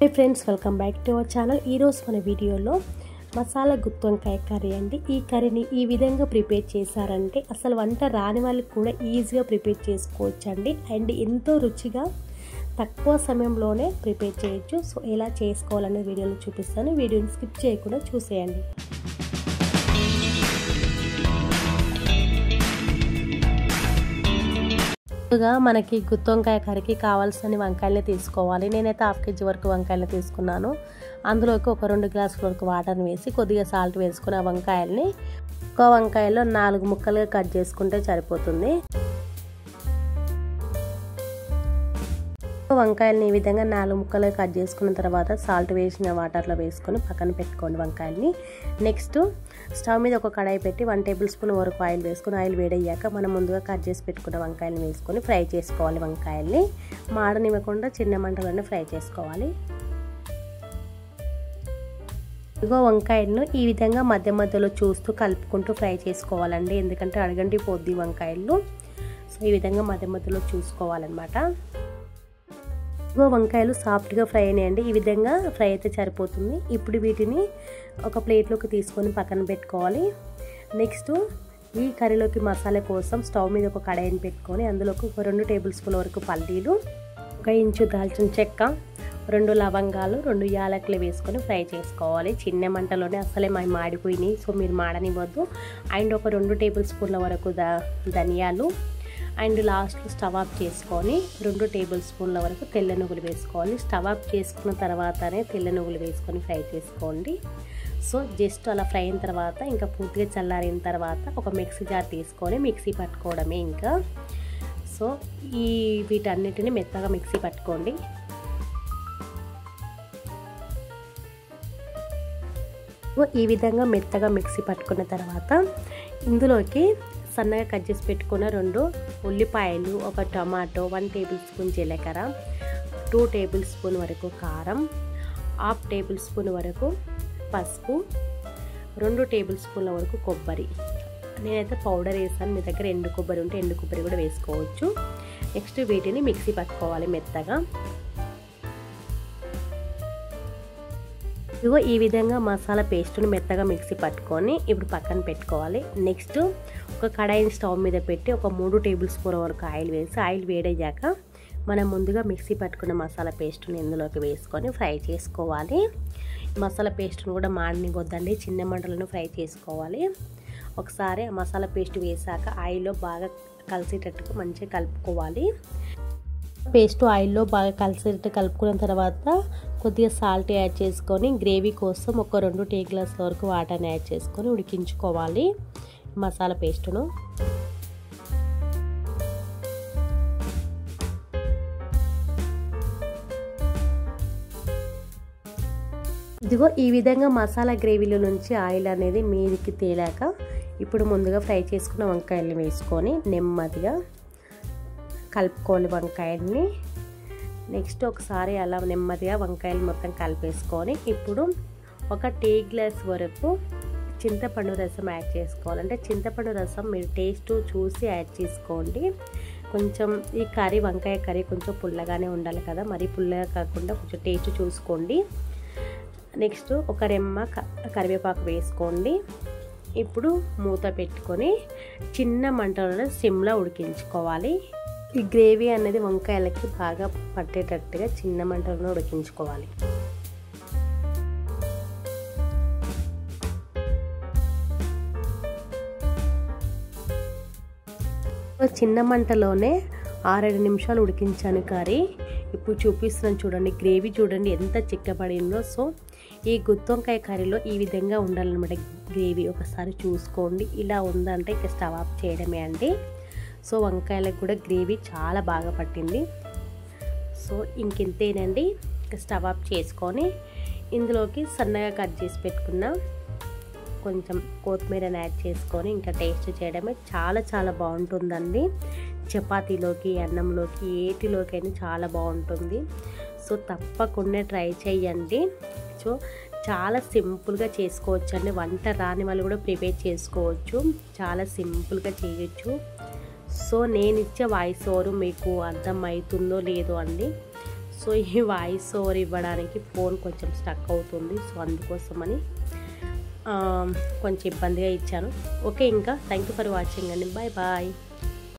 Hi friends, welcome back to our channel. ఈరోజు మన వీడియోలో మసాలా గుత్తి వంకాయ కర్రీ అండి. ఈ కర్రీని ఈ విధంగా ప్రిపేర్ చేశారంటే అసలు వంట రాని వాళ్ళకి కూడా ఈజీగా ప్రిపేర్ చేసుకోవచ్చు అండి. అండ్ ఎంతో రుచిగా తక్కువ సమయంలోనే ప్రిపేర్ చేయొచ్చు. సో ఎలా చేసుకోవాలనే వీడియోలో చూపిస్తాను. వీడియోని స్కిప్ చేయకుండా చూసేయండి. మనకి గుత్తి వంకాయ కర్రీకి కావాల్సిన వంకాయలు తీసుకోవాలి. నేనైతే హాఫ్ కేజీ వరకు వంకాయలు తీసుకున్నాను. అందులోకి ఒక 2 గ్లాసుల వరకు వాటర్ని వేసి కొద్దిగా సాల్ట్ వేసుకుని ఆ వంకాయల్ని ఒక వంకాయలో 4 ముక్కలుగా కట్ చేసుకుంటే సరిపోతుంది. వంకాయలని ఈ విధంగా 4 ముక్కలుగా కట్ చేసుకున్న తర్వాత సాల్ట్ వేసిన వాటర్లో వేసుకొని పక్కన పెట్టుకోండి వంకాయల్ని. నెక్స్ట్ స్టవ్ మీద ఒక కడాయి పెట్టి 1 టేబుల్ స్పూన్ వరకు ఆయిల్ వేసుకొని ఆయిల్ వేడయ్యాక మనం ముందుగా కట్ చేసి పెట్టుకున్న వంకాయలు వేసుకొని ఫ్రై చేసుకోవాలి. వంకాయల్ని మాడనివ్వకుండా చిన్న మంటలోనే ఫ్రై చేసుకోవాలి. ఇదిగో వంకాయలను ఈ విధంగా మధ్య మధ్యలో చూస్తూ కలుపుకుంటూ ఫ్రై చేసుకోవాలండి, ఎందుకంటే అడగంటి పోద్ది వంకాయలు. సో ఈ విధంగా మధ్య మధ్యలో చూసుకోవాలన్నమాట. ఇదిగో వంకాయలు సాఫ్ట్గా ఫ్రై అయినాయండి. ఈ విధంగా ఫ్రై అయితే సరిపోతుంది. ఇప్పుడు వీటిని ఒక ప్లేట్లోకి తీసుకొని పక్కన పెట్టుకోవాలి. నెక్స్ట్ ఈ కర్రీలోకి మసాలా కోసం స్టవ్ మీద ఒక కడాయిని పెట్టుకొని అందులోకి ఒక 2 టేబుల్ స్పూన్ వరకు పల్లీలు, 1 ఇంచు దాల్చిన చెక్క, 2 లవంగాలు, 2 యాలకులు వేసుకొని ఫ్రై చేసుకోవాలి. చిన్న మంటలోనే అసలే మాడిపోయినాయి, సో మీరు మాడనివ్వద్దు. అండ్ ఒక 2 టేబుల్ స్పూన్ల వరకు ధనియాలు, అండ్ లాస్ట్లో స్టవ్ ఆఫ్ చేసుకొని 2 టేబుల్ స్పూన్ల వరకు తెల్ల నువ్వులు వేసుకోవాలి. స్టవ్ ఆఫ్ చేసుకున్న తర్వాతనే తెల్ల నువ్వులు వేసుకొని ఫ్రై చేసుకోండి. సో జస్ట్ అలా ఫ్రై అయిన తర్వాత ఇంకా పూర్తిగా చల్లారిన తర్వాత ఒక మిక్సీ జార్ తీసుకొని మిక్సీ పట్టుకోవడమే ఇంకా. సో వీటన్నిటిని మెత్తగా మిక్సీ పట్టుకోండి. ఈ విధంగా మెత్తగా మిక్సీ పట్టుకున్న తర్వాత ఇందులోకి సన్నగా కట్ చేసి పెట్టుకున్న 2 ఉల్లిపాయలు, 1 టమాటో, 1 టేబుల్ స్పూన్ జీలకర్ర, 2 టేబుల్ స్పూన్ వరకు కారం, 1/2 టేబుల్ స్పూన్ వరకు పసుపు, 2 టేబుల్ స్పూన్ల వరకు కొబ్బరి. నేనైతే పౌడర్ వేసాను, మీ దగ్గర ఎండు కొబ్బరి ఉంటే ఎండు కొబ్బరి కూడా వేసుకోవచ్చు. నెక్స్ట్ వీటిని మిక్సీ పట్టుకోవాలి మెత్తగా. ఇదిగో ఈ విధంగా మసాలా పేస్ట్ని మెత్తగా మిక్సీ పట్టుకొని ఇప్పుడు పక్కన పెట్టుకోవాలి. నెక్స్ట్ ఒక కడాయిని స్టవ్ మీద పెట్టి ఒక 3 టేబుల్ స్పూన్ వరకు ఆయిల్ వేసి ఆయిల్ వేడయ్యాక మనం ముందుగా మిక్సీ పట్టుకున్న మసాలా పేస్ట్ని ఇందులోకి వేసుకొని ఫ్రై చేసుకోవాలి. మసాలా పేస్ట్ని కూడా మాడనివ్వద్దండి, చిన్న మంటలను ఫ్రై చేసుకోవాలి. ఒకసారి ఆ మసాలా పేస్ట్ వేసాక ఆయిల్లో బాగా కలిసేటట్టుగా మంచిగా కలుపుకోవాలి. పేస్ట్ ఆయిల్లో బాగా కలిసేటట్టు కలుపుకున్న తర్వాత కొద్దిగా సాల్ట్ యాడ్ చేసుకొని గ్రేవీ కోసం ఒక 2 టీ గ్లాసుల వరకు వాటర్ని యాడ్ చేసుకొని ఉడికించుకోవాలి మసాలా పేస్టును. ఇదిగో ఈ విధంగా మసాలా గ్రేవీలో నుంచి ఆయిల్ అనేది మీదికి తేలాక ఇప్పుడు ముందుగా ఫ్రై చేసుకున్న వంకాయల్ని వేసుకొని నెమ్మదిగా కలుపుకోవాలి వంకాయల్ని. నెక్స్ట్ ఒకసారి అలా నెమ్మదిగా వంకాయలు మొత్తం కలిపేసుకొని ఇప్పుడు ఒక టీ గ్లాస్ వరకు చింతపండు రసం యాడ్ చేసుకోవాలి. అంటే చింతపండు రసం మీరు టేస్ట్ చూసి యాడ్ చేసుకోండి. కొంచెం ఈ కర్రీ వంకాయ కర్రీ కొంచెం పుల్లగానే ఉండాలి కదా, మరి పుల్లగా కాకుండా కొంచెం టేస్ట్ చూసుకోండి. నెక్స్ట్ ఒక రెమ్మ కరివేపాకు వేసుకోండి. ఇప్పుడు మూత పెట్టుకొని చిన్న మంటలో సిమ్లో ఉడికించుకోవాలి. ఈ గ్రేవీ అనేది వంకాయలకి బాగా పట్టేటట్టుగా చిన్న మంటలో ఉడికించుకోవాలి. చిన్న మంటలోనే 6-7 నిమిషాలు ఉడికించాను కర్రీ. ఇప్పుడు చూపిస్తున్నాను చూడండి, గ్రేవీ చూడండి ఎంత చిక్కబడిందో. సో ఈ గుత్తి వంకాయ కర్రీలో ఈ విధంగా ఉండాలన్నమాట గ్రేవీ. ఒకసారి చూసుకోండి, ఇలా ఉందంటే ఇక స్టవ్ ఆఫ్ చేయడమే అండి. సో వంకాయలకు కూడా గ్రేవీ చాలా బాగా పట్టింది. సో ఇంకెంతేనండి, స్టవ్ ఆఫ్ చేసుకొని ఇందులోకి సన్నగా కట్ చేసి పెట్టుకున్న కొంచెం కొత్తిమీరని యాడ్ చేసుకొని ఇంకా టేస్ట్ చేయడమే. చాలా బాగుంటుందండి. చపాతీలోకి, అన్నంలోకి, ఏటిలోకైనా చాలా బాగుంటుంది. సో తప్పకుండా ట్రై చేయండి. సో చాలా సింపుల్గా చేసుకోవచ్చు అండి. వంట రాని వాళ్ళు కూడా ప్రిపేర్ చేసుకోవచ్చు, చాలా సింపుల్గా చేయొచ్చు. సో నేను ఇచ్చే వాయిస్ ఓవర్ మీకు అర్థం అవుతుందో లేదో అండి. సో ఈ వాయిస్ ఓవర్ ఇవ్వడానికి ఫోన్ కొంచెం స్టక్ అవుతుంది. సో అందుకోసమని కొంచెం ఇబ్బందిగా ఇచ్చాను. ఓకే, ఇంకా థ్యాంక్ యూ ఫర్ వాచింగ్ అండి. Bye bye.